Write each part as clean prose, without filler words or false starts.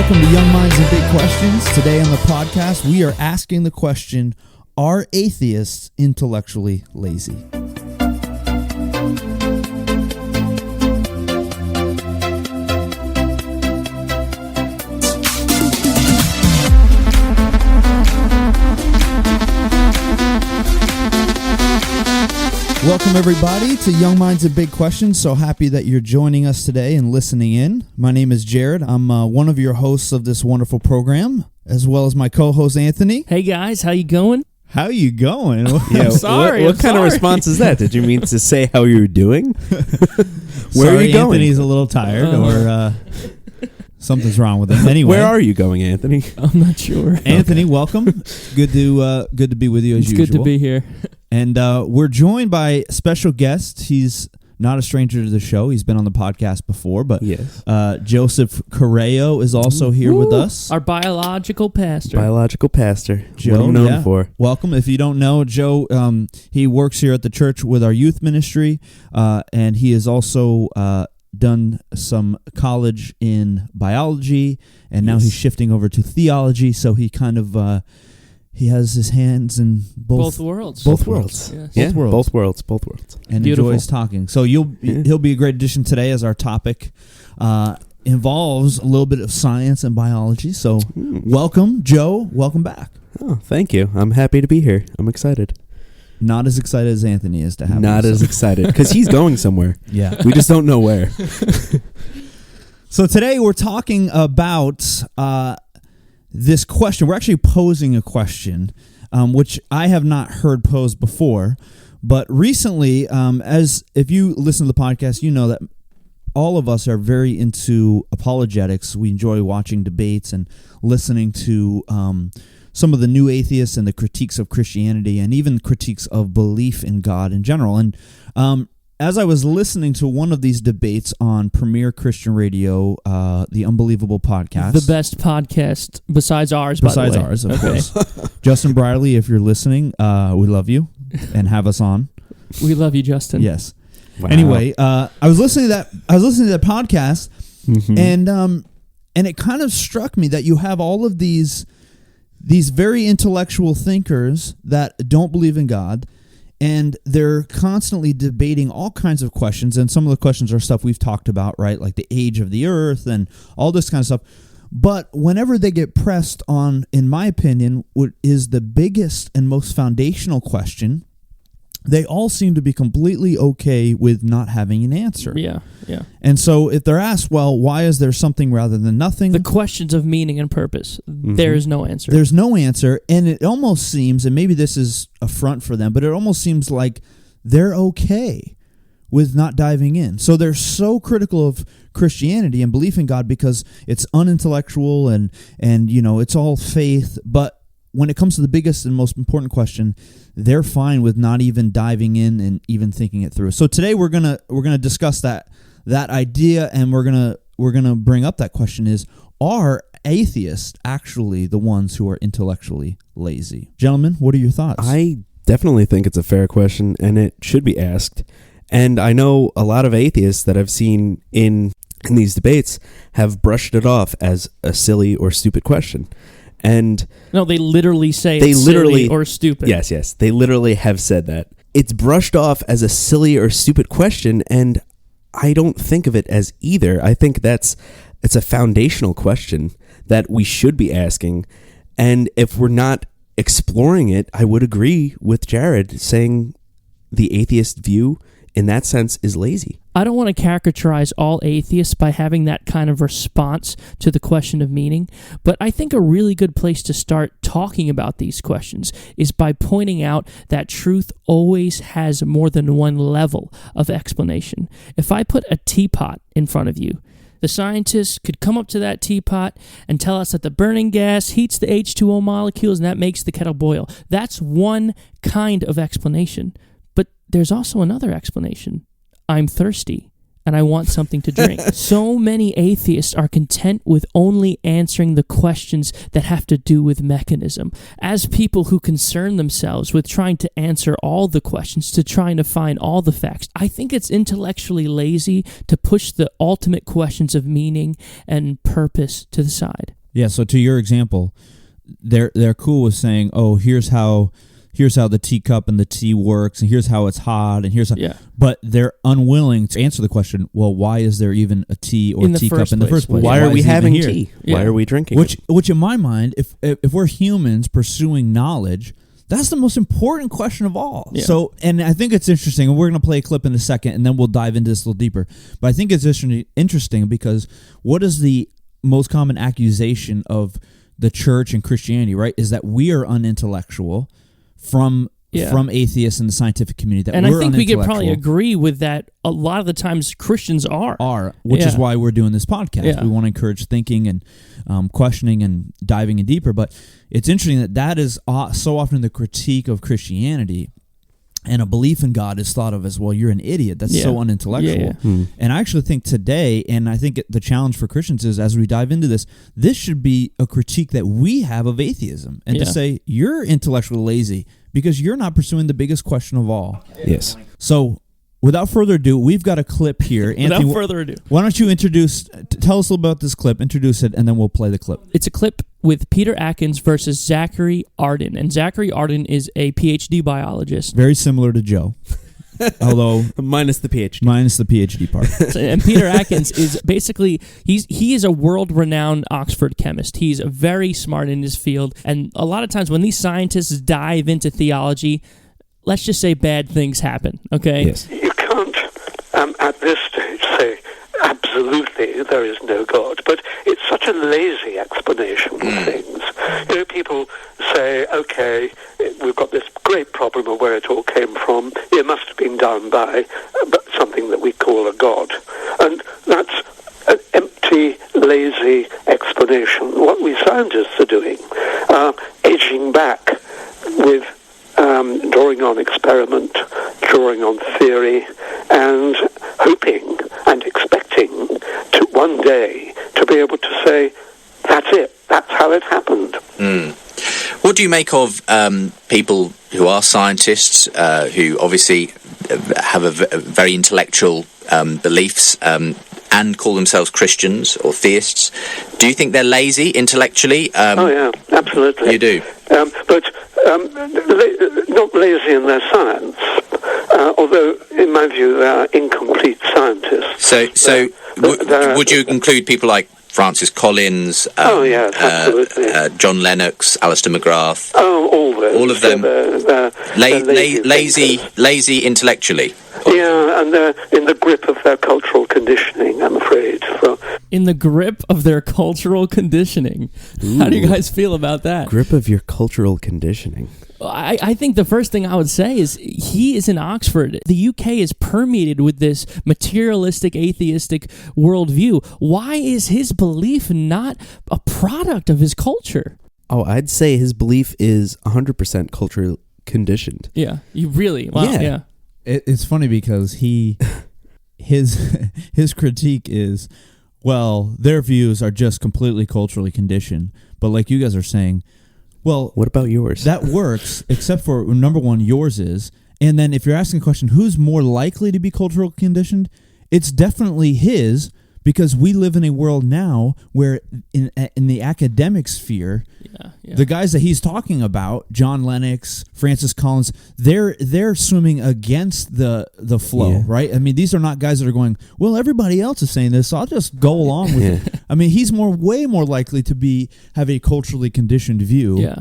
Welcome to Young Minds and Big Questions. Today on the podcast, we are asking the question, are atheists intellectually lazy? Welcome, everybody, to Young Minds and Big Questions. So happy that you're joining us today and listening in. My name is Jared. I'm one of your hosts of this wonderful program, as well as my co-host, Anthony. Hey, guys. How you going? How you going? Yeah, I'm sorry. What kind of response is that? Did you mean to say how you were doing? Where Sorry, are you going? Anthony's a little tired, or something's wrong with him. Anyway, Where are you going, Anthony? I'm not sure. Anthony, welcome. Good to be with you as usual. It's good to be here. And we're joined by a special guest. He's not a stranger to the show. He's been on the podcast before, but Yes. Joseph Correo is also here with us. Our biological pastor. Biological pastor. Joe, What are you known for? Welcome. If you don't know, Joe, he works here at the church with our youth ministry, and he has also done some college in biology, and now he's shifting over to theology, so he kind of... he has his hands in both worlds. Both worlds. Yes. Yeah, Both worlds. both worlds. And Beautiful. enjoys talking. So he'll be a great addition today, as our topic involves a little bit of science and biology. So welcome, Joe. Welcome back. Oh, thank you. I'm happy to be here. I'm excited. Not as excited as Anthony is to have Not him, as so. excited because he's going somewhere. Yeah. We just don't know where. So today we're talking about this question. We're actually posing a question, which I have not heard posed before. But recently, as if you listen to the podcast, you know that all of us are very into apologetics. We enjoy watching debates and listening to some of the new atheists and the critiques of Christianity and even critiques of belief in God in general. And as I was listening to one of these debates on Premier Christian Radio, the Unbelievable podcast. The best podcast besides ours, Besides by the way. ours, of course. Justin Briley, if you're listening, we love you and have us on. We love you, Justin. Yes. Wow. Anyway, I was listening to that podcast, and it kind of struck me that you have all of these very intellectual thinkers that don't believe in God, and they're constantly debating all kinds of questions, and some of the questions are stuff we've talked about, right? Like the age of the earth and all this kind of stuff. But whenever they get pressed on, in my opinion, what is the biggest and most foundational question, they all seem to be completely okay with not having an answer. Yeah. And so if they're asked, well, why is there something rather than nothing? The questions of meaning and purpose. There is no answer. There's no answer, and it almost seems, and maybe this is a front for them, but it almost seems like they're okay with not diving in. So they're so critical of Christianity and belief in God because it's unintellectual and it's all faith, but when it comes to the biggest and most important question, they're fine with not even diving in and even thinking it through. So today we're gonna discuss that idea, and we're gonna bring up that question: are atheists actually the ones who are intellectually lazy? Gentlemen, what are your thoughts? I definitely think it's a fair question, and it should be asked. And I know a lot of atheists that I've seen in these debates have brushed it off as a silly or stupid question. And no, they literally say it's silly or stupid. Yes. They literally have said that. It's brushed off as a silly or stupid question, and I don't think of it as either. I think it's a foundational question that we should be asking. And if we're not exploring it, I would agree with Jared saying the atheist view in that sense is lazy. I don't want to caricaturize all atheists by having that kind of response to the question of meaning, but I think a really good place to start talking about these questions is by pointing out that truth always has more than one level of explanation. If I put a teapot in front of you, the scientists could come up to that teapot and tell us that the burning gas heats the H2O molecules and that makes the kettle boil. That's one kind of explanation. But there's also another explanation. I'm thirsty, and and I want something to drink. So many atheists are content with only answering the questions that have to do with mechanism, as people who concern themselves with trying to answer all the questions, to trying to find all the facts. I think it's intellectually lazy to push the ultimate questions of meaning and purpose to the side. Yeah, so to your example, they're cool with saying, "Oh, here's how the teacup and the tea works, and here's how it's hot, and here's how." Yeah. But they're unwilling to answer the question. Well, why is there even a tea or teacup in the first place? Why are we is it even having here? tea? Yeah. Why are we drinking? Which in my mind, if we're humans pursuing knowledge, that's the most important question of all. Yeah. So, and I think it's interesting, and we're going to play a clip in a second, and then we'll dive into this a little deeper. But I think it's interesting because what is the most common accusation of the church and Christianity, right, is that we are unintellectual from atheists and the scientific community. That and we're I think we could probably unintellectual. agree with that. A lot of the times Christians Which is Yeah. why we're doing this podcast. Yeah. We want to encourage thinking and questioning and diving in deeper. But it's interesting that is so often the critique of Christianity. And a belief in God is thought of as, well, you're an idiot. That's so unintellectual. Yeah. And I actually think today, and I think the challenge for Christians is, as we dive into this should be a critique that we have of atheism. And to say, you're intellectually lazy because you're not pursuing the biggest question of all. Yes. So, without further ado, we've got a clip here. Anthony, Without further ado. why don't you tell us a little about this clip, introduce it, and then we'll play the clip. It's a clip with Peter Atkins versus Zachary Arden. And Zachary Arden is a PhD biologist. Very similar to Joe, although minus the PhD. minus the PhD part. And Peter Atkins is basically, he is a world-renowned Oxford chemist. He's very smart in his field. And a lot of times when these scientists dive into theology, let's just say bad things happen, okay? Yes. You can't, at this stage, say absolutely there is no God, but it's such a lazy explanation of things. You know, people say, okay, we've got this great problem of where it all came from. It must have been done by something that we call a God. And that's an empty, lazy explanation. What we scientists are doing are edging back with drawing on experiment, drawing on theory, and hoping and expecting to one day to be able to say, that's it, that's how it happened. What do you make of people who are scientists, who obviously have a very intellectual beliefs and call themselves Christians or theists? Do you think they're lazy intellectually? Oh yeah, absolutely. You do? But not lazy in their science, although in my view they are incomplete scientists. So would you include people like Francis Collins, yes, absolutely. John Lennox, Alistair McGrath? Oh, all those. All of them They're lazy intellectually. Yeah, and they're in the grip of their cultural conditioning, I'm afraid. In the grip of their cultural conditioning. How do you guys feel about that? Grip of your cultural conditioning. I think the first thing I would say is he is in Oxford. The UK is permeated with this materialistic, atheistic worldview. Why is his belief not a product of his culture? Oh, I'd say his belief is 100% culturally conditioned. Yeah, you really? Wow, yeah. It's funny because his critique is, well, their views are just completely culturally conditioned. But like you guys are saying, well, what about yours? That works, except for, number one, yours is. And then if you're asking a question, who's more likely to be cultural conditioned? It's definitely his, because we live in a world now where in the academic sphere, the guys that he's talking about, John Lennox, Francis Collins, they're swimming against the flow, right? I mean, these are not guys that are going, well, everybody else is saying this, so I'll just go along with it. I mean, he's way more likely to have a culturally conditioned view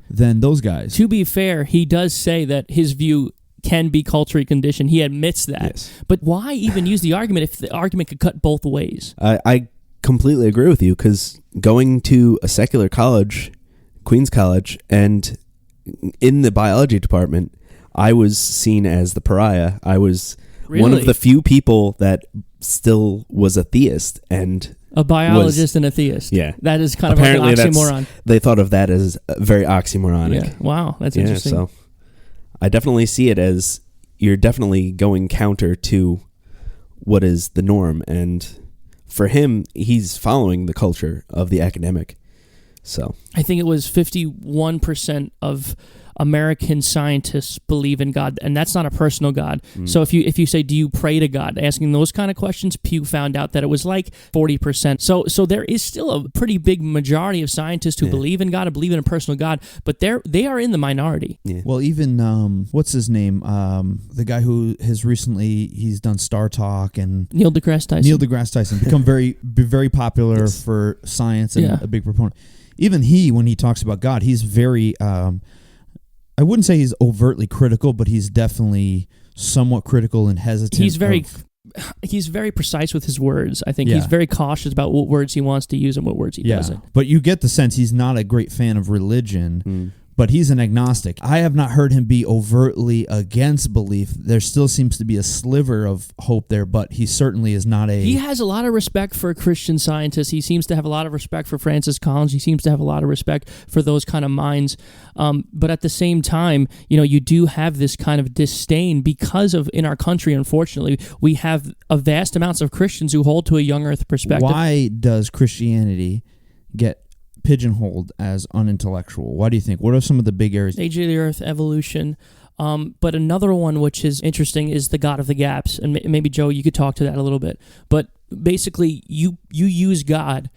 than those guys. To be fair, he does say that his view can be culturally conditioned. He admits that. Yes. But why even use the argument if the argument could cut both ways? I completely agree with you, because going to a secular college, Queen's College, and in the biology department, I was seen as the pariah. I was one of the few people that still was a theist, and a biologist and a theist. Yeah. That is kind apparently of like an oxymoron. They thought of that as very oxymoronic. Yeah. Wow, that's interesting. So I definitely see it as you're definitely going counter to what is the norm. And for him, he's following the culture of the academic. So I think it was 51% of American scientists believe in God, and that's not a personal God. So if you say, do you pray to God, asking those kind of questions, Pew found out that it was like 40%. So there is still a pretty big majority of scientists who believe in God and believe in a personal God, but they are in the minority. Yeah. Well, even what's his name? The guy who has recently he's done Star Talk and Neil deGrasse Tyson. Become very popular for science and a big proponent. Even when he talks about God, he's very. I wouldn't say he's overtly critical, but he's definitely somewhat critical and hesitant. He's very precise with his words. I think he's very cautious about what words he wants to use and what words he doesn't. But you get the sense he's not a great fan of religion. But he's an agnostic. I have not heard him be overtly against belief. There still seems to be a sliver of hope there, but he certainly is not a... He has a lot of respect for Christian scientists. He seems to have a lot of respect for Francis Collins. He seems to have a lot of respect for those kind of minds. But at the same time, you do have this kind of disdain because of, in our country, unfortunately, we have a vast amounts of Christians who hold to a young earth perspective. Why does Christianity get pigeonholed as unintellectual? Why do you think? What are some of the big areas? Age of the Earth, evolution. But another one which is interesting is the God of the gaps. And maybe, Joe, you could talk to that a little bit. But basically, you use God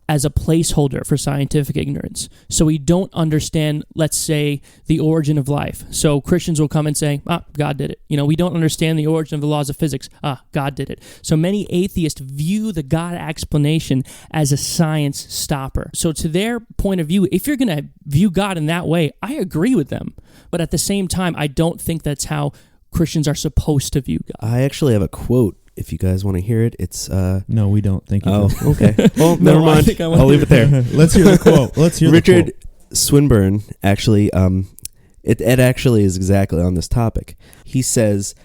as a placeholder for scientific ignorance. So we don't understand, let's say, the origin of life. So Christians will come and say, God did it. We don't understand the origin of the laws of physics. God did it. So many atheists view the God explanation as a science stopper. So to their point of view, if you're going to view God in that way, I agree with them. But at the same time, I don't think that's how Christians are supposed to view God. I actually have a quote. If you guys want to hear it, it's... No, we don't. Thank you. Oh, okay. Well, never mind. I'll leave it there. Let's hear the quote. Richard Swinburne, actually, it actually is exactly on this topic. He says,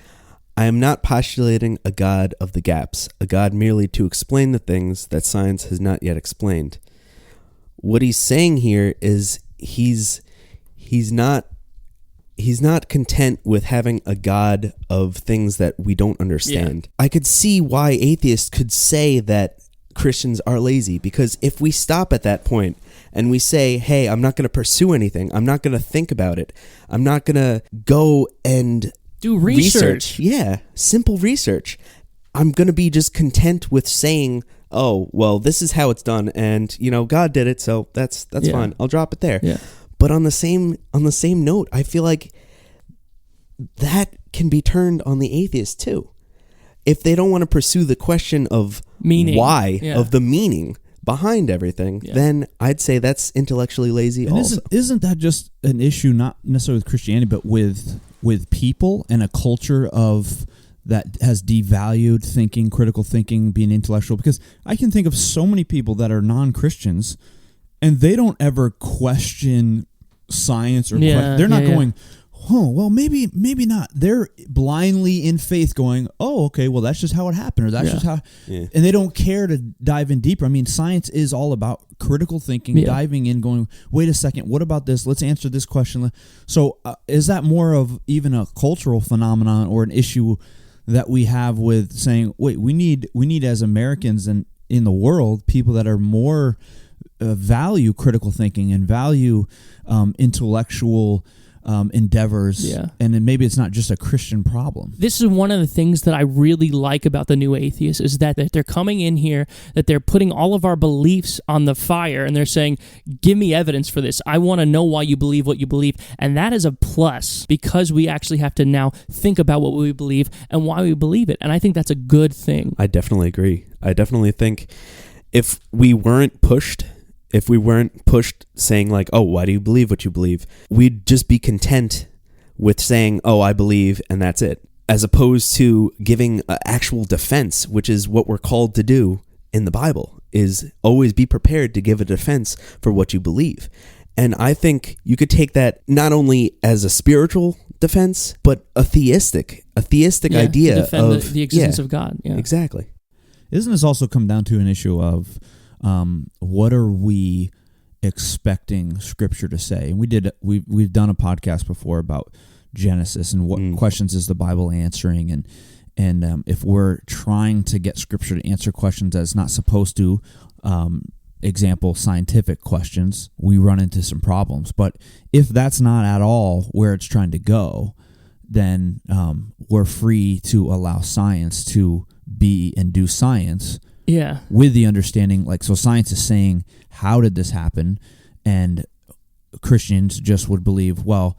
I am not postulating a God of the gaps, a God merely to explain the things that science has not yet explained. What he's saying here is he's not content with having a God of things that we don't understand. Yeah. I could see why atheists could say that Christians are lazy, because if we stop at that point and we say, hey, I'm not going to pursue anything, I'm not going to think about it, I'm not going to go and do research. Yeah, simple research. I'm going to be just content with saying, oh, well, this is how it's done, and God did it, so that's fine. I'll drop it there. Yeah. But on the same note, I feel like that can be turned on the atheist too. If they don't want to pursue the question of meaning, why, of the meaning behind everything, then I'd say that's intellectually lazy. And also, isn't that just an issue not necessarily with Christianity, but with people and a culture of that has devalued thinking, critical thinking, being intellectual? Because I can think of so many people that are non-Christians, and they don't ever question science or they're not going, oh, well, maybe not. They're blindly in faith going, oh, okay, well, that's just how it happened, or that's just how, and they don't care to dive in deeper. I mean, science is all about critical thinking, diving in, going, wait a second, what about this? Let's answer this question. So is that more of even a cultural phenomenon or an issue that we have with saying, wait, we need as Americans and in the world, people that are more value critical thinking and value intellectual endeavors, and then maybe it's not just a Christian problem. This is one of the things that I really like about the new atheists is that they're coming in here, that they're putting all of our beliefs on the fire, and they're saying, give me evidence for this. I want to know why you believe what you believe. And that is a plus, because we actually have to now think about what we believe and why we believe it. And I think that's a good thing. I definitely agree. I definitely think if we weren't pushed saying like, oh, why do you believe what you believe? We'd just be content with saying, oh, I believe, and that's it. As opposed to giving an actual defense, which is what we're called to do in the Bible, is always be prepared to give a defense for what you believe. And I think you could take that not only as a spiritual defense, but a theistic idea to defend of the existence of God. Yeah. Exactly. Isn't this also come down to an issue of what are we expecting Scripture to say? And we've done a podcast before about Genesis and what questions is the Bible answering, And if we're trying to get Scripture to answer questions that it's not supposed to, example, scientific questions, we run into some problems. But if that's not at all where it's trying to go, then we're free to allow science to be and do science. Yeah. With the understanding, like, so science is saying, how did this happen? And Christians just would believe, well,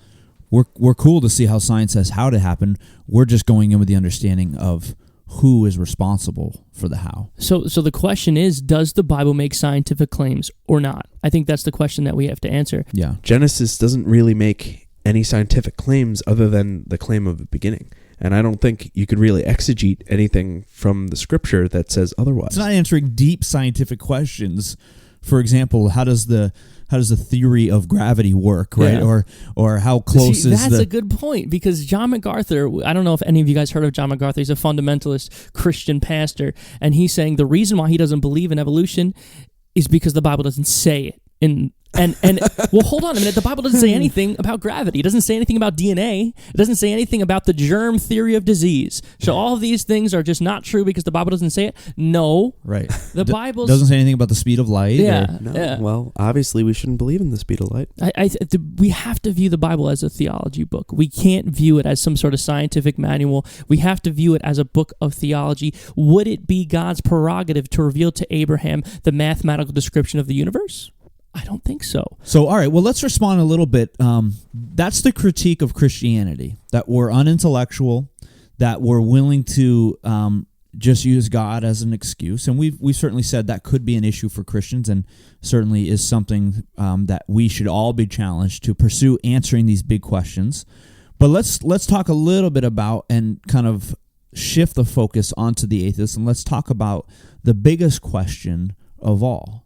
we're cool to see how science says how to happen. We're just going in with the understanding of who is responsible for the how. So the question is, does the Bible make scientific claims or not? I think that's the question that we have to answer. Yeah. Genesis doesn't really make any scientific claims other than the claim of a beginning. And I don't think you could really exegete anything from the Scripture that says otherwise. It's not answering deep scientific questions. For example, how does the theory of gravity work, right? Yeah. Or how close is that's a good point, because John MacArthur, I don't know if any of you guys heard of John MacArthur. He's a fundamentalist Christian pastor, and he's saying the reason why he doesn't believe in evolution is because the Bible doesn't say it. And well, hold on a minute. The Bible doesn't say anything about gravity. It doesn't say anything about DNA. It doesn't say anything about the germ theory of disease. So all of these things are just not true because the Bible doesn't say it. No. Right. The Bible doesn't say anything about the speed of light. Yeah. No, Yeah. well, obviously we shouldn't believe in the speed of light. We have to view the Bible as a theology book. We can't view it as some sort of scientific manual. We have to view it as a book of theology. Would it be God's prerogative to reveal to Abraham the mathematical description of the universe? I don't think so. So, all right, well, let's respond a little bit. That's the critique of Christianity, that we're unintellectual, that we're willing to just use God as an excuse. And we've certainly said that could be an issue for Christians, and certainly is something that we should all be challenged to pursue answering these big questions. But let's talk a little bit about and kind of shift the focus onto the atheists, and let's talk about the biggest question of all,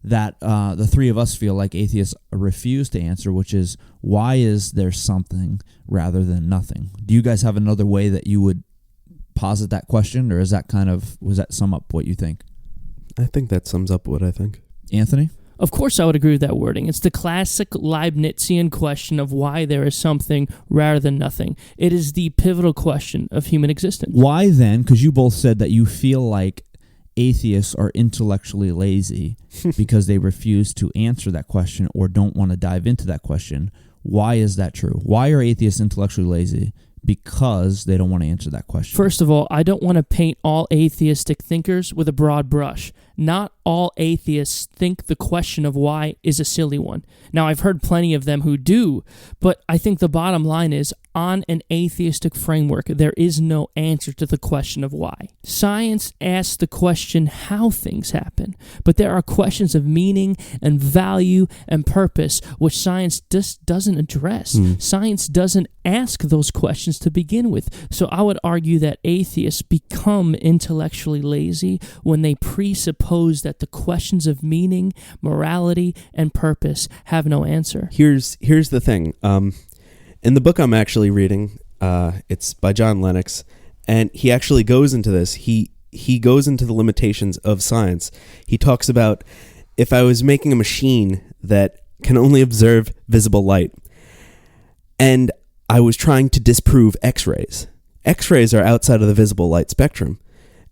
that the three of us feel like atheists refuse to answer, which is, why is there something rather than nothing? Do you guys have another way that you would posit that question, or is that was that sum up what you think? I think that sums up what I think. Anthony? Of course I would agree with that wording. It's the classic Leibnizian question of why there is something rather than nothing. It is the pivotal question of human existence. Why then, because you both said that you feel like atheists are intellectually lazy because they refuse to answer that question or don't want to dive into that question. Why is that true? Why are atheists intellectually lazy? Because they don't want to answer that question. First of all, I don't want to paint all atheistic thinkers with a broad brush. Not all atheists think the question of why is a silly one. Now, I've heard plenty of them who do, but I think the bottom line is, on an atheistic framework, there is no answer to the question of why. Science asks the question how things happen, but there are questions of meaning and value and purpose which science just doesn't address. Science doesn't ask those questions to begin with. So I would argue that atheists become intellectually lazy when they presuppose that the questions of meaning, morality, and purpose have no answer. Here's the thing. In the book I'm actually reading, it's by John Lennox, and he actually goes into this. He goes into the limitations of science. He talks about, if I was making a machine that can only observe visible light, and I was trying to disprove X-rays. X-rays are outside of the visible light spectrum,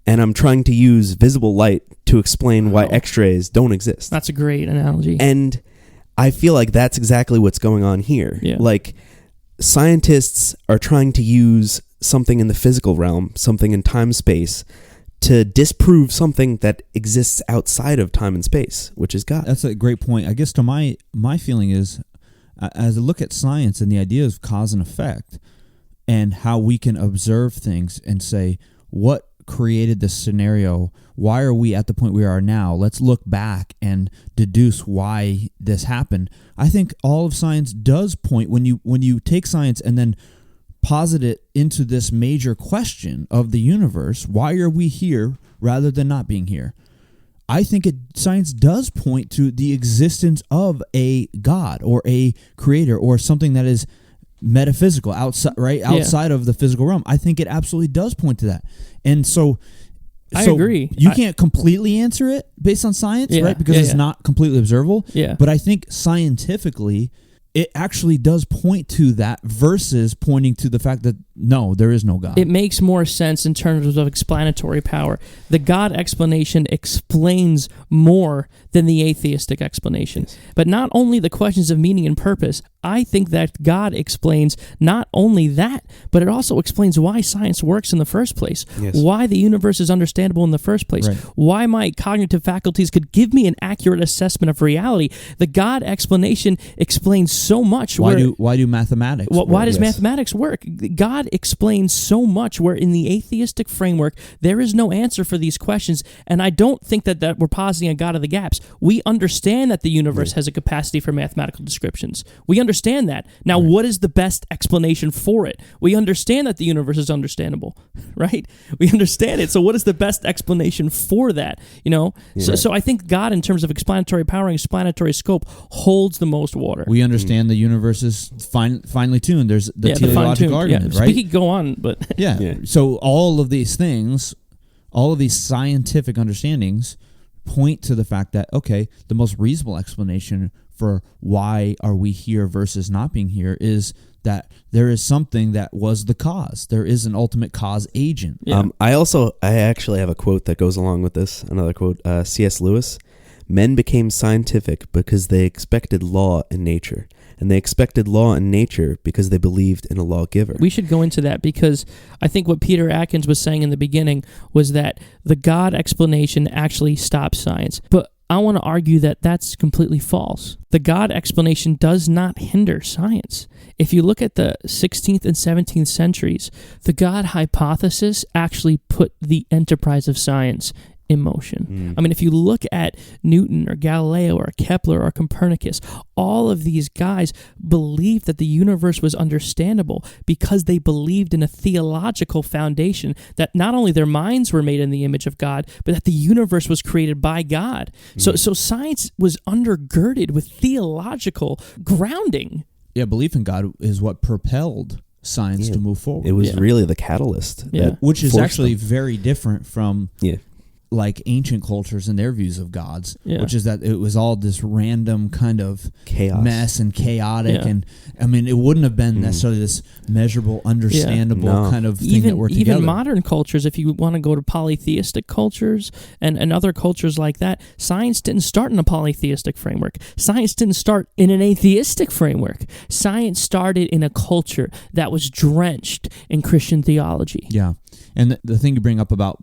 and I'm trying to use visible light to explain why X-rays don't exist. That's a great analogy. And I feel like that's exactly what's going on here. Yeah. Like, scientists are trying to use something in the physical realm, something in time-space, to disprove something that exists outside of time and space, which is God. That's a great point. I guess to my feeling is, as I look at science and the idea of cause and effect and how we can observe things and say, what created this scenario? Why are we at the point we are now? Let's look back and deduce why this happened. I think all of science does point, when you take science and then posit it into this major question of the universe, why are we here rather than not being here? I think science does point to the existence of a God or a creator or something that is metaphysical, outside of the physical realm. I think it absolutely does point to that. And so I agree. You can't completely answer it based on science, right? Because it's not completely observable. Yeah. But I think scientifically, it actually does point to that versus pointing to the fact that no, there is no God. It makes more sense in terms of explanatory power. The God explanation explains more than the atheistic explanation. Yes. But not only the questions of meaning and purpose, I think that God explains not only that, but it also explains why science works in the first place, Yes. why the universe is understandable in the first place, Right. why my cognitive faculties could give me an accurate assessment of reality. The God explanation explains so much. Why do mathematics? Why does Yes. mathematics work? God explains so much where in the atheistic framework, there is no answer for these questions, and I don't think that we're positing a God of the gaps. We understand that the universe has a capacity for mathematical descriptions. We understand that. Now, what is the best explanation for it? We understand that the universe is understandable, right? We understand it. So what is the best explanation for that? So I think God, in terms of explanatory power and explanatory scope, holds the most water. We understand the universe is finely tuned. There's the teleological argument, right? We could go on, but Yeah. So all of these things, all of these scientific understandings point to the fact that, okay, the most reasonable explanation for why are we here versus not being here is that there is something that was the cause. There is an ultimate cause agent. Yeah. I actually have a quote that goes along with this. Another quote, C.S. Lewis. Men became scientific because they expected law in nature, and they expected law in nature because they believed in a lawgiver. We should go into that because I think what Peter Atkins was saying in the beginning was that the God explanation actually stops science. But I want to argue that that's completely false. The God explanation does not hinder science. If you look at the 16th and 17th centuries, the God hypothesis actually put the enterprise of science in motion. I mean, if you look at Newton or Galileo or Kepler or Copernicus, all of these guys believed that the universe was understandable because they believed in a theological foundation that not only their minds were made in the image of God, but that the universe was created by God. So science was undergirded with theological grounding. Yeah, belief in God is what propelled science to move forward. It was really the catalyst. Yeah. Which is forced actually them. very different from Yeah. like ancient cultures and their views of gods, Yeah. which is that it was all this random kind of Chaos. mess and chaotic. Yeah. And I mean, it wouldn't have been necessarily this measurable, understandable No. kind of thing that worked together. Even modern cultures, if you want to go to polytheistic cultures and other cultures like that, science didn't start in a polytheistic framework. Science didn't start in an atheistic framework. Science started in a culture that was drenched in Christian theology. Yeah. And the thing you bring up about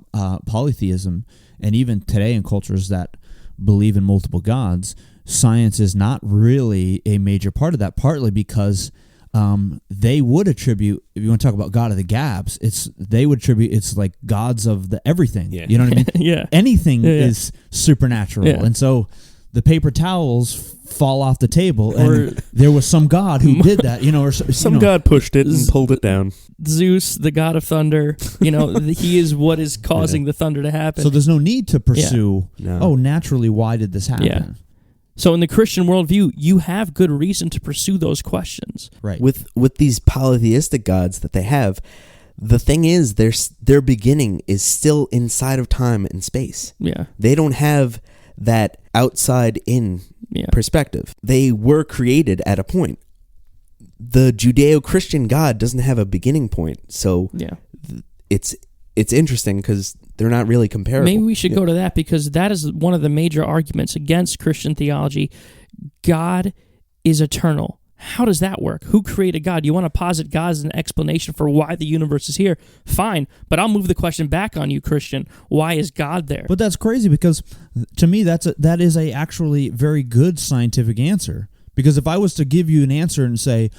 polytheism, and even today in cultures that believe in multiple gods, science is not really a major part of that, partly because they would attribute, if you want to talk about God of the gaps, they would attribute it's like gods of the everything. Yeah. You know what I mean? Yeah. Anything is supernatural. Yeah. And so the paper towels fall off the table, and there was some god who did that, or Some god pushed it and pulled it down. Zeus, the god of thunder, he is what is causing the thunder to happen. So there's no need to pursue, No. naturally, why did this happen? Yeah. So in the Christian worldview, you have good reason to pursue those questions. Right. With these polytheistic gods that they have, the thing is their beginning is still inside of time and space. Yeah. They don't have that outside in perspective. They were created at a point. The Judeo-Christian God doesn't have a beginning point, so it's interesting because they're not really comparable. Maybe we should go to that because that is one of the major arguments against Christian theology. God is eternal. How does that work? Who created God? You want to posit God as an explanation for why the universe is here? Fine, but I'll move the question back on you, Christian. Why is God there? But that's crazy because to me that is a actually very good scientific answer. Because if I was to give you an answer and say,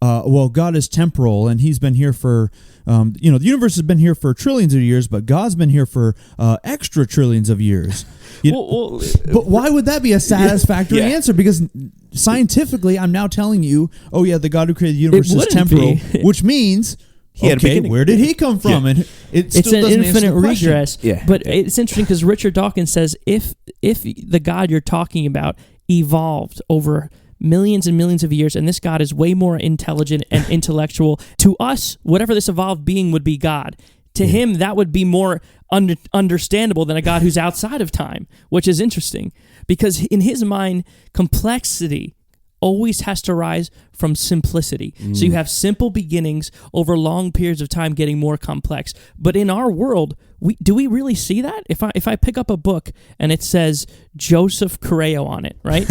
well, God is temporal and he's been here for, the universe has been here for trillions of years, but God's been here for extra trillions of years. But why would that be a satisfactory answer? Because scientifically, I'm now telling you, the God who created the universe is temporal, which means, where did he come from? Yeah. And it's an infinite regress. Yeah. But it's interesting because Richard Dawkins says if the God you're talking about evolved over millions and millions of years, and this God is way more intelligent and intellectual, to us, whatever this evolved being would be God. To him, that would be more understandable than a God who's outside of time, which is interesting because in his mind, complexity always has to rise from simplicity. So you have simple beginnings over long periods of time getting more complex. But in our world, do we really see that? If I pick up a book and it says Joseph Correo on it, right?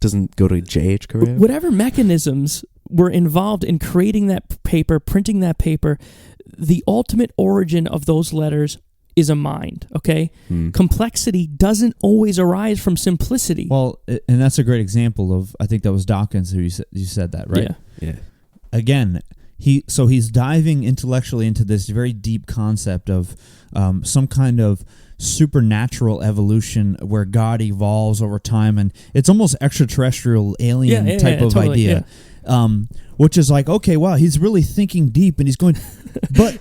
Doesn't go to J.H. Correo? Whatever mechanisms were involved in creating that paper, printing that paper, the ultimate origin of those letters is a mind, okay? Complexity doesn't always arise from simplicity. Well, and that's a great example of, I think that was Dawkins who you said that, right? Yeah. Again, he's diving intellectually into this very deep concept of some kind of supernatural evolution where God evolves over time, and it's almost extraterrestrial alien type of totally, idea. Which is like, okay, wow, he's really thinking deep, and he's going, but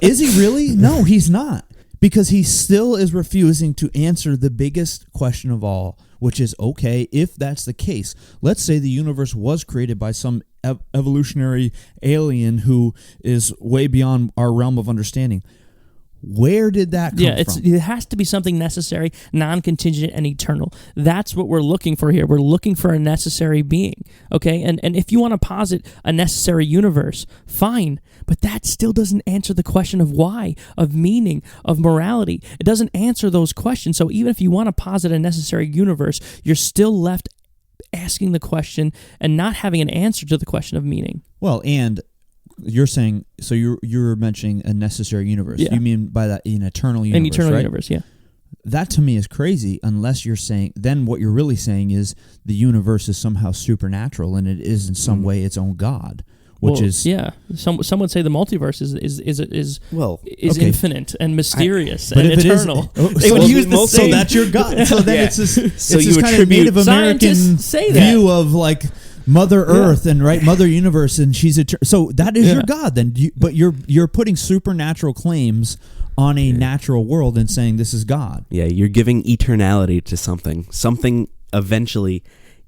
is he really? No, he's not. Because he still is refusing to answer the biggest question of all, which is, okay, if that's the case, let's say the universe was created by some evolutionary alien who is way beyond our realm of understanding. Where did that come from? It has to be something necessary, non-contingent, and eternal. That's what we're looking for here. We're looking for a necessary being, okay? And if you want to posit a necessary universe, fine, but that still doesn't answer the question of why, of meaning, of morality. It doesn't answer those questions. So even if you want to posit a necessary universe, you're still left asking the question and not having an answer to the question of meaning. Well, and you're saying, so you're mentioning a necessary universe. Yeah. You mean by that an eternal universe, An eternal right? universe, yeah. That to me is crazy, unless you're saying, then what you're really saying is the universe is somehow supernatural and it is in some way its own God, which is... Yeah. Some would say the multiverse is okay. infinite and mysterious But and if eternal. It is, They would use the so same. that's your God. So then it's this, So it's you this kind of attribute- Native American Scientists say that. view of like Mother Earth and Mother Universe, and she's so that is your God then. But you're putting supernatural claims on a natural world and saying this is God. Yeah, you're giving eternality to something. Something eventually,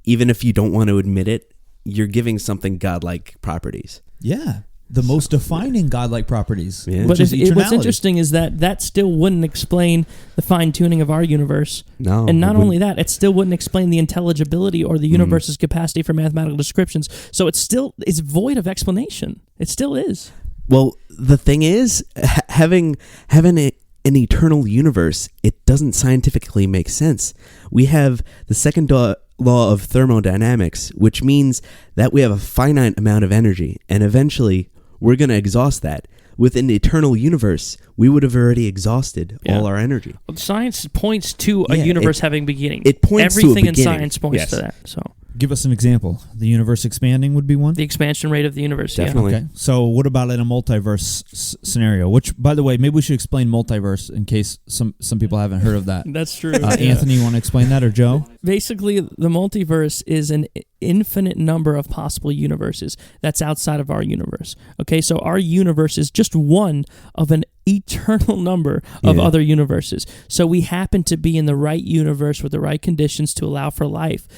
even if you don't want to admit it, you're giving something godlike properties. Yeah. The most defining godlike properties. Yeah. But Which is eternality. what's interesting is that still wouldn't explain the fine-tuning of our universe. No. And not only that, it still wouldn't explain the intelligibility or the universe's capacity for mathematical descriptions. So it's void of explanation. It still is. Well, the thing is, having an eternal universe, it doesn't scientifically make sense. We have the second law of thermodynamics, which means that we have a finite amount of energy, and eventually we're going to exhaust that. With an eternal universe, we would have already exhausted all our energy. Science points to a universe having beginning. It points to a Everything in beginning. science points Yes. to that. So Give us an example. The universe expanding would be one? the expansion rate of the universe. Definitely. Okay. So what about in a multiverse scenario? Which, by the way, maybe we should explain multiverse in case some people haven't heard of that. Yeah. That's true. Anthony, you want to explain that, or Joe? Basically, the multiverse is an infinite number of possible universes that's outside of our universe. Okay, so our universe is just one of an eternal number of other universes. So we happen to be in the right universe with the right conditions to allow for life.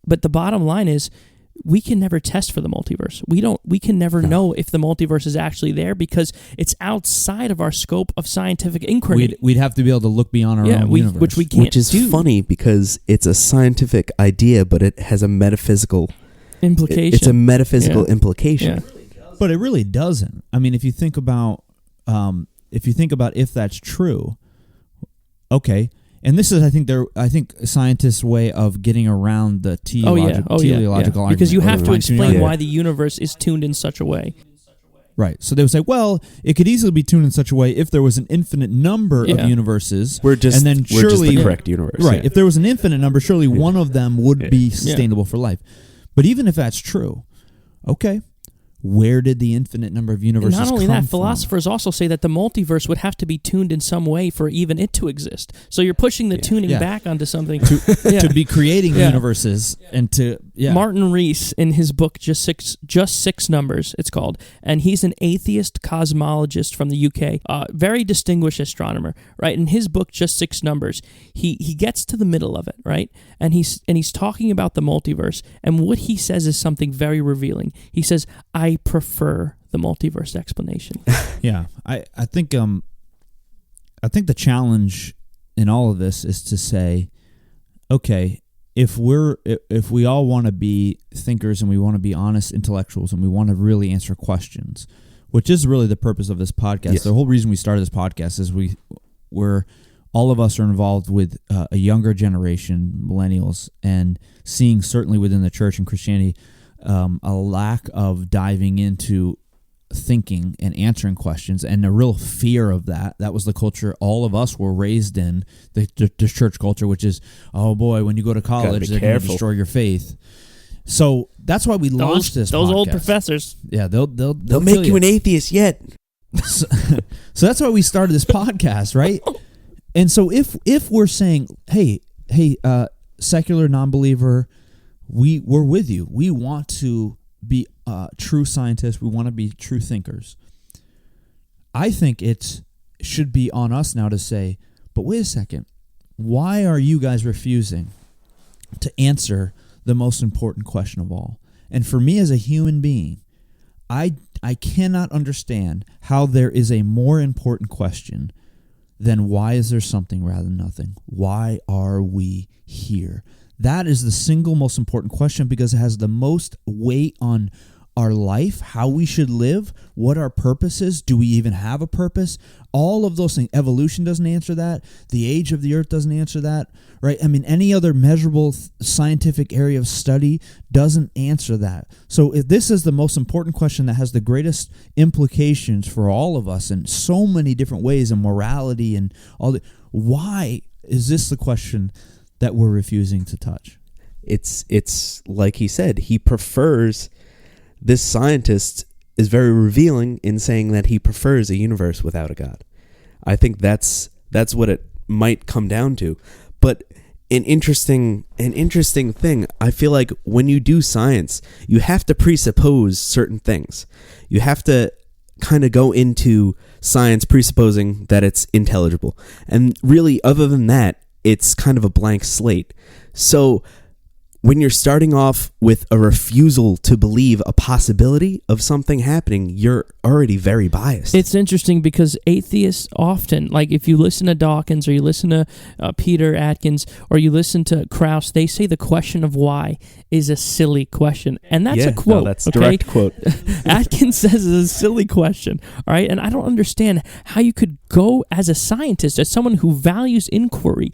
But the bottom line is, we can never test for the multiverse. We can never know if the multiverse is actually there because it's outside of our scope of scientific inquiry. We'd have to be able to look beyond our own universe. which we can't Which is do. funny because it's a scientific idea, but it has a metaphysical Implication. It's a metaphysical implication. Yeah. But it really doesn't. I mean, if you think about if that's true, okay. And this is, I think, scientists' way of getting around the teleological argument. Because you have to explain argument. why the universe is tuned in such a way. Right. So they would say, well, it could easily be tuned in such a way if there was an infinite number of universes. We're just the correct universe. Right. Yeah. If there was an infinite number, surely one of them would be sustainable for life. But even if that's true, okay, where did the infinite number of universes come And not only from? that, philosophers also say that the multiverse would have to be tuned in some way for even it to exist. So you're pushing the tuning back onto something. to be creating universes and to... Yeah. Martin Rees, in his book, Just Six Numbers, it's called, and he's an atheist cosmologist from the UK, very distinguished astronomer, right? In his book, Just Six Numbers, he gets to the middle of it, right? And he's talking about the multiverse, and what he says is something very revealing. He says, I prefer the multiverse explanation. Yeah. I think the challenge in all of this is to say, okay, if we all want to be thinkers and we want to be honest intellectuals and we want to really answer questions, which is really the purpose of this podcast. Yes. The whole reason we started this podcast is we're all of us are involved with a younger generation, millennials, and seeing certainly within the church and Christianity a lack of diving into thinking and answering questions, and a real fear of that. That was the culture all of us were raised in, the church culture, which is, oh boy, when you go to college, they're going to destroy your faith. So that's why we launched this Those podcast. old professors. Yeah, they'll make you an atheist yet. So that's why we started this podcast, right? And so if we're saying, hey, secular non-believer, we're with you. We want to be true scientists. We want to be true thinkers. I think it should be on us now to say, but wait a second. Why are you guys refusing to answer the most important question of all? And for me as a human being, I cannot understand how there is a more important question than why is there something rather than nothing? Why are we here? That is the single most important question because it has the most weight on our life, how we should live, what our purpose is. Do we even have a purpose? All of those things. Evolution doesn't answer that. The age of the earth doesn't answer that, right? I mean, any other measurable scientific area of study doesn't answer that. So if this is the most important question that has the greatest implications for all of us in so many different ways and morality and all why is this the question that we're refusing to touch? It's like he said, he prefers, this scientist is very revealing in saying that he prefers a universe without a God. I think that's what it might come down to. But an interesting thing, I feel like when you do science, you have to presuppose certain things. You have to kind of go into science presupposing that it's intelligible. And really, other than that, it's kind of a blank slate. So when you're starting off with a refusal to believe a possibility of something happening, you're already very biased. It's interesting because atheists often, like if you listen to Dawkins or you listen to Peter Atkins or you listen to Krauss, they say the question of why is a silly question. And that's a quote. No, that's a direct quote. Atkins says it's a silly question. All right. And I don't understand how you could go as a scientist, as someone who values inquiry,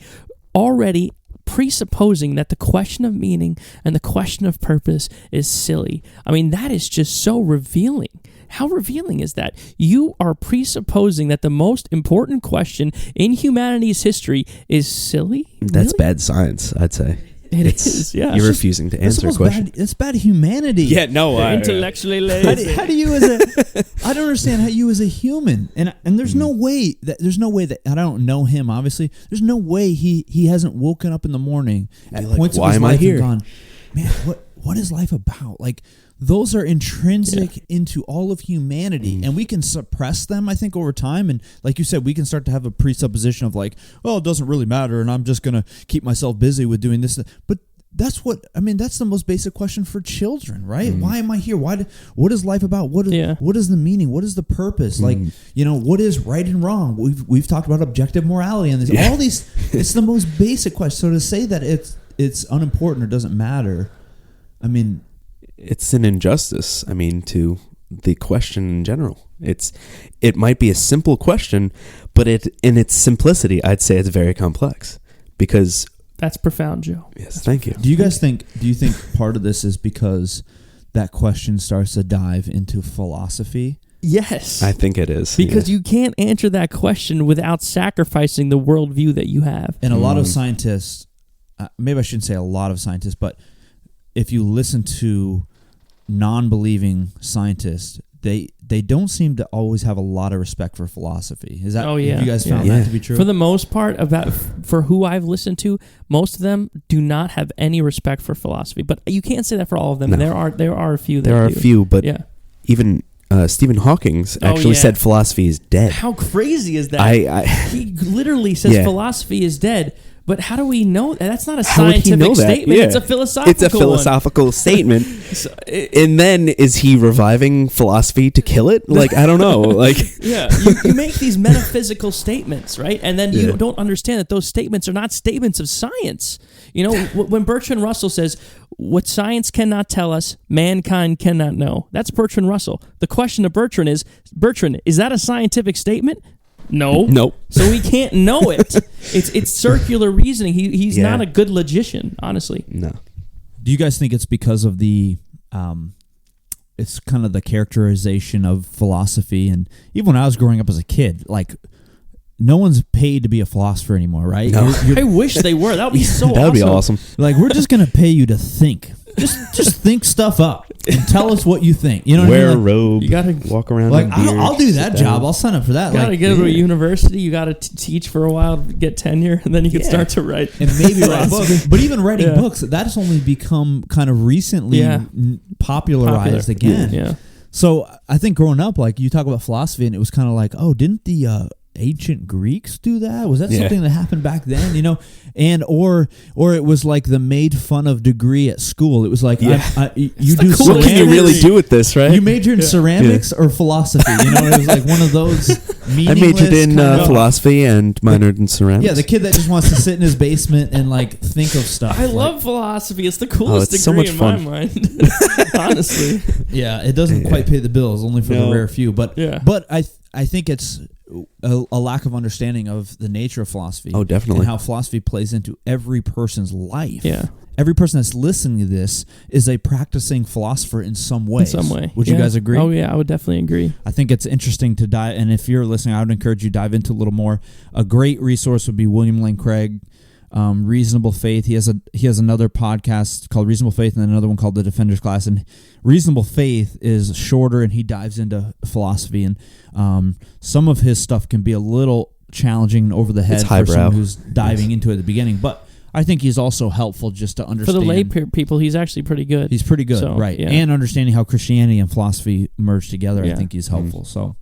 already presupposing that the question of meaning and the question of purpose is silly. I mean, that is just so revealing. How revealing is that? You are presupposing that the most important question in humanity's history is silly? That's Really? bad science, I'd say. It is, yeah. You're refusing to answer a question. It's bad humanity. Yeah, no. Intellectually lazy. How do you I don't understand how you as a human, and there's no way that I don't know him, obviously. There's no way he hasn't woken up in the morning at like, points of why his am I life here? and gone, man, what is life about? Like, those are intrinsic into all of humanity, and we can suppress them, I think, over time. And like you said, we can start to have a presupposition of like, well, it doesn't really matter, and I'm just going to keep myself busy with doing this. But that's the most basic question for children, right? Why am I here? What is life about? What is the meaning? What is the purpose? Like, what is right and wrong? We've talked about objective morality and all these. It's the most basic question. So to say that it's unimportant or doesn't matter, I mean, it's an injustice, to the question in general. It might be a simple question, but in its simplicity, I'd say it's very complex because... That's profound, Joe. Yes, thank you. Do you think part of this is because that question starts to dive into philosophy? Yes. I think it is. Because you can't answer that question without sacrificing the worldview that you have. And a lot of scientists, maybe I shouldn't say a lot of scientists, but if you listen to non-believing scientists, they don't seem to always have a lot of respect for philosophy. Is that? Oh, yeah. Have you guys found that to be true? For the most part, for who I've listened to, most of them do not have any respect for philosophy. But you can't say that for all of them. No. There are a few. There are a few, but even Stephen Hawking actually said philosophy is dead. How crazy is that? He literally says philosophy is dead. But how do we know? That's not a scientific statement. Yeah. It's a philosophical It's a philosophical statement. And then is he reviving philosophy to kill it? Like, I don't know. Like, you make these metaphysical statements, right? And then you don't understand that those statements are not statements of science. You know, when Bertrand Russell says, what science cannot tell us, mankind cannot know. That's Bertrand Russell. The question to Bertrand, is that a scientific statement? No. Nope. So we can't know it. It's circular reasoning. He's not a good logician, honestly. No. Do you guys think it's because of the it's kind of the characterization of philosophy? And even when I was growing up as a kid, like, no one's paid to be a philosopher anymore, right? No. I wish they were. That would be so awesome. That would be awesome. Like, we're just going to pay you to think. Just think stuff up and tell us what you think. You know what Wear I a mean? robe. You gotta gotta Like, I'll do that job. I'll sign up for that. You gotta Like, go to a university. You gotta teach for a while, get tenure, and then you can start to write. and maybe write books. But even writing books, that's only become kind of recently popularized again. Yeah. So I think growing up, like, you talk about philosophy, and it was kind of like, oh, didn't the ancient Greeks do that? Was that something that happened back then? You know, and or it was like the made fun of degree at school. It was like, you do ceramics. What can you really do with this, right? You majored in ceramics or philosophy. You know, it was like one of those meaningless. I majored in kind of, philosophy and minored in ceramics. Yeah, the kid that just wants to sit in his basement and like think of stuff. I love philosophy. It's the coolest it's degree so much in fun. my mind. Honestly. Yeah, it doesn't quite pay the bills, only for the rare few. But I think it's a lack of understanding of the nature of philosophy. Oh, definitely. And how philosophy plays into every person's life. Yeah. Every person that's listening to this is a practicing philosopher in some way. In some way. Would you guys agree? Oh, yeah, I would definitely agree. I think it's interesting to dive, and if you're listening, I would encourage you to dive into a little more. A great resource would be William Lane Craig, Reasonable Faith. He has another podcast called Reasonable Faith, and then another one called The Defender's Class. And Reasonable Faith is shorter, and he dives into philosophy. And some of his stuff can be a little challenging and over the head for someone who's diving into it at the beginning. But I think he's also helpful just to understand. For the lay people, he's actually pretty good. He's pretty good, so, right? Yeah. And understanding how Christianity and philosophy merge together, I think he's helpful. So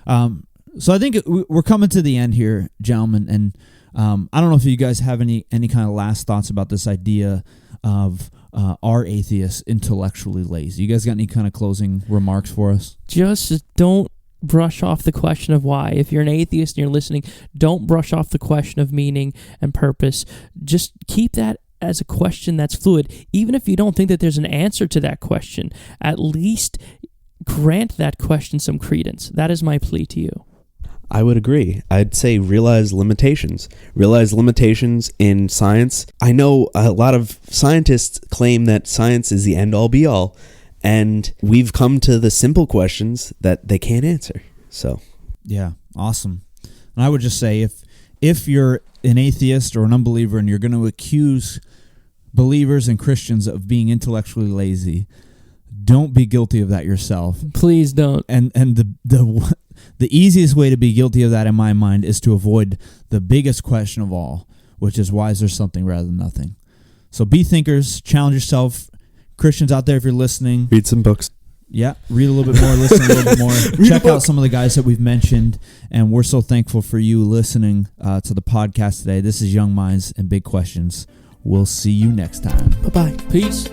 I think we're coming to the end here, gentlemen, and I don't know if you guys have any kind of last thoughts about this idea of are atheists intellectually lazy? You guys got any kind of closing remarks for us? Just don't brush off the question of why. If you're an atheist and you're listening, don't brush off the question of meaning and purpose. Just keep that as a question that's fluid. Even if you don't think that there's an answer to that question, at least grant that question some credence. That is my plea to you. I would agree. I'd say realize limitations. Realize limitations in science. I know a lot of scientists claim that science is the end-all be-all, and we've come to the simple questions that they can't answer. So, yeah, awesome. And I would just say, if you're an atheist or an unbeliever and you're going to accuse believers and Christians of being intellectually lazy, don't be guilty of that yourself. Please don't. And the easiest way to be guilty of that, in my mind, is to avoid the biggest question of all, which is, why is there something rather than nothing? So be thinkers, challenge yourself. Christians out there, if you're listening, read some books. Yeah, read a little bit more, listen a little bit more. Check out some of the guys that we've mentioned, and we're so thankful for you listening to the podcast today. This is Young Minds and Big Questions. We'll see you next time. Bye-bye. Peace.